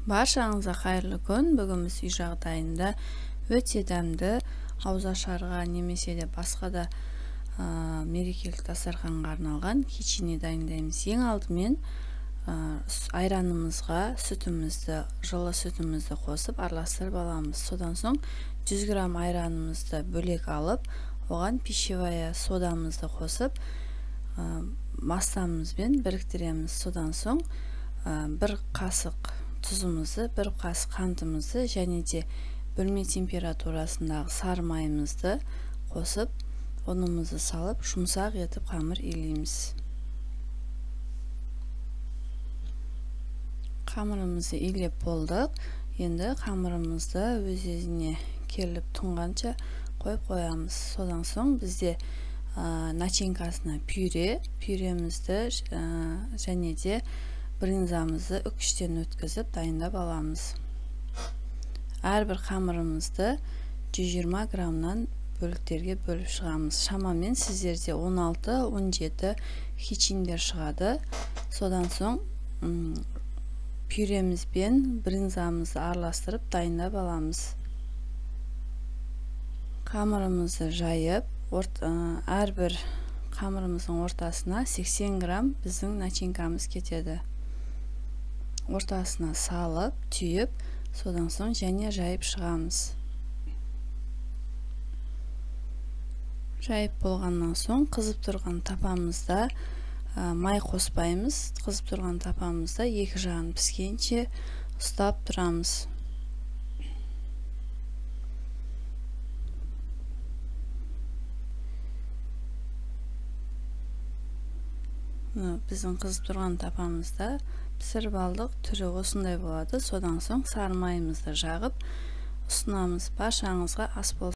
Баршаңызға қайырлы күн. Бүгін біз үй жағдайында өте дәмді ауызашарға немесе де басқа да мерекелік дастарханға арналған кичини дайындаймыз. Ең алдымен айранымызға жылы сүтімізді қосып араластырып аламыз. Содан соң 100 грамм айранымызды бөлек алып, оған пищевая содамызды қосып, мастамызбен біріктіреміз. Содан соң бір қасық тұзымызды, бір қасық қантымызды және де бөлме температурасындағы сары майымызды қосып, ұнымызды салып, жұмсақ етіп қамыр илейміз. Қамырымызды илеп болдық. Енді қамырымызды өз-өзіне келіп тұнғанша қойып қоямыз. Содан соң бізде начинкасына пюремізді және де брынзамызды үкіштен өткізіп дайындап аламыз. Әрбір қамырымызды 120 граммнан бөліктерге бөліп шығамыз. Шамамен сіздерде 16-17 кичиндер шығады. Содан соң пюремізбен брынзамызды араластырып дайындап аламыз. Қамырымызды жайып, әрбір қамырымыздың ортасына 80 грамм біздің начинкамыз кетеді. Ортасына салып, түйіп, содан соң және жайып шығамыз. Жайып болғаннан соң қызып тұрған тапамызда май қоспаймыз. Қызып тұрған тапамызда екі жағын піскенше ұстап тұрамыз. Біздің қызып тұрған тапамызда пісіріп алдық, түрі осындай болады. Содан соң сары майымызды жағып ұсынамыз. Баршаңызға ас болсын.